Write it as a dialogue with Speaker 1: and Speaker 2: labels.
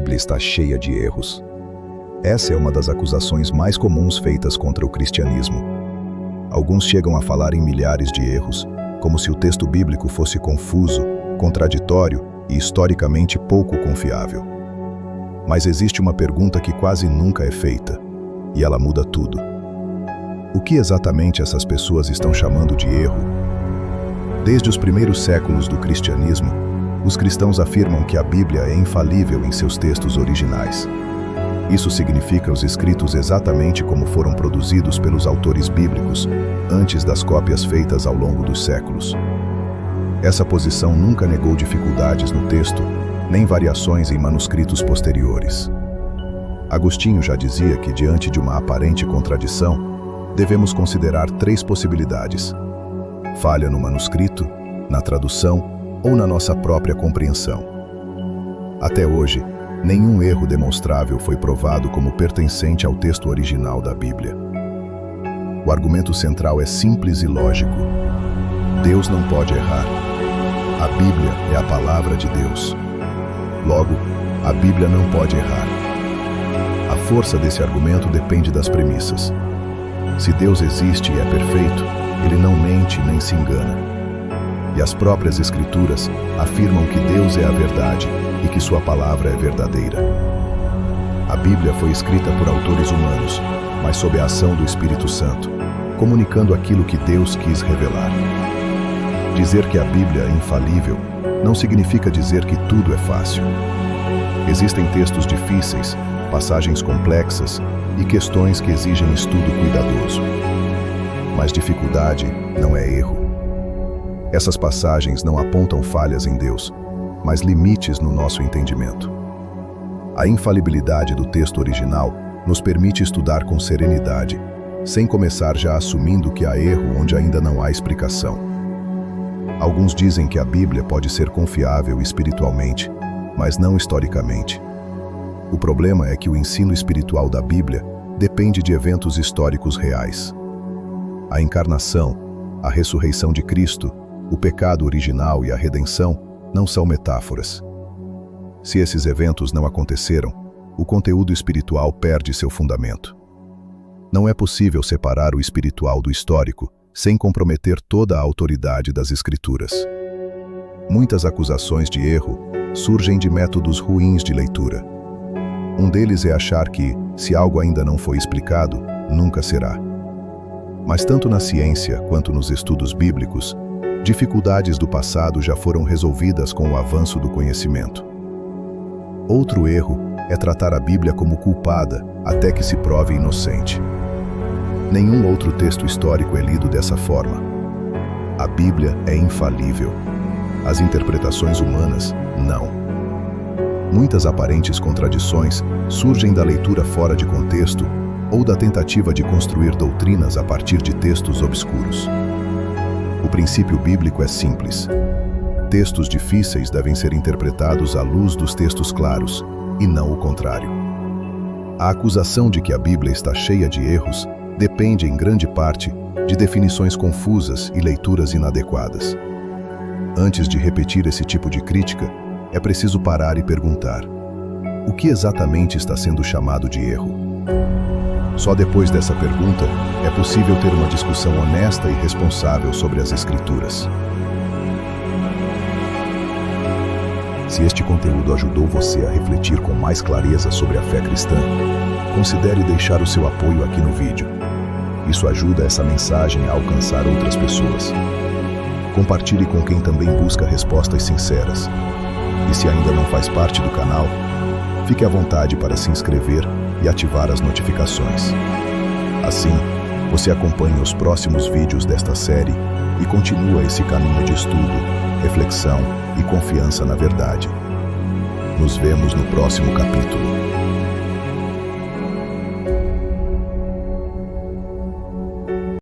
Speaker 1: Bíblia está cheia de erros. Essa é uma das acusações mais comuns feitas contra o cristianismo. Alguns chegam a falar em milhares de erros, como se o texto bíblico fosse confuso, contraditório e historicamente pouco confiável. Mas existe uma pergunta que quase nunca é feita, e ela muda tudo. O que exatamente essas pessoas estão chamando de erro? Desde os primeiros séculos do cristianismo, os cristãos afirmam que a Bíblia é infalível em seus textos originais. Isso significa os escritos exatamente como foram produzidos pelos autores bíblicos, antes das cópias feitas ao longo dos séculos. Essa posição nunca negou dificuldades no texto, nem variações em manuscritos posteriores. Agostinho já dizia que, diante de uma aparente contradição, devemos considerar 3 possibilidades: falha no manuscrito, na tradução ou na nossa própria compreensão. Até hoje, nenhum erro demonstrável foi provado como pertencente ao texto original da Bíblia. O argumento central é simples e lógico. Deus não pode errar. A Bíblia é a palavra de Deus. Logo, a Bíblia não pode errar. A força desse argumento depende das premissas. Se Deus existe e é perfeito, ele não mente nem se engana. E as próprias Escrituras afirmam que Deus é a verdade e que sua palavra é verdadeira. A Bíblia foi escrita por autores humanos, mas sob a ação do Espírito Santo, comunicando aquilo que Deus quis revelar. Dizer que a Bíblia é infalível não significa dizer que tudo é fácil. Existem textos difíceis, passagens complexas e questões que exigem estudo cuidadoso. Mas dificuldade não é erro. Essas passagens não apontam falhas em Deus, mas limites no nosso entendimento. A infalibilidade do texto original nos permite estudar com serenidade, sem começar já assumindo que há erro onde ainda não há explicação. Alguns dizem que a Bíblia pode ser confiável espiritualmente, mas não historicamente. O problema é que o ensino espiritual da Bíblia depende de eventos históricos reais. A encarnação, a ressurreição de Cristo, o pecado original e a redenção não são metáforas. Se esses eventos não aconteceram, o conteúdo espiritual perde seu fundamento. Não é possível separar o espiritual do histórico sem comprometer toda a autoridade das Escrituras. Muitas acusações de erro surgem de métodos ruins de leitura. Um deles é achar que, se algo ainda não foi explicado, nunca será. Mas tanto na ciência quanto nos estudos bíblicos, dificuldades do passado já foram resolvidas com o avanço do conhecimento. Outro erro é tratar a Bíblia como culpada até que se prove inocente. Nenhum outro texto histórico é lido dessa forma. A Bíblia é infalível. As interpretações humanas, não. Muitas aparentes contradições surgem da leitura fora de contexto ou da tentativa de construir doutrinas a partir de textos obscuros. O princípio bíblico é simples. Textos difíceis devem ser interpretados à luz dos textos claros, e não o contrário. A acusação de que a Bíblia está cheia de erros depende, em grande parte, de definições confusas e leituras inadequadas. Antes de repetir esse tipo de crítica, é preciso parar e perguntar: o que exatamente está sendo chamado de erro? Só depois dessa pergunta é possível ter uma discussão honesta e responsável sobre as Escrituras. Se este conteúdo ajudou você a refletir com mais clareza sobre a fé cristã, considere deixar o seu apoio aqui no vídeo. Isso ajuda essa mensagem a alcançar outras pessoas. Compartilhe com quem também busca respostas sinceras. E se ainda não faz parte do canal, fique à vontade para se inscrever e ativar as notificações. Assim, você acompanha os próximos vídeos desta série e continua esse caminho de estudo, reflexão e confiança na verdade. Nos vemos no próximo capítulo.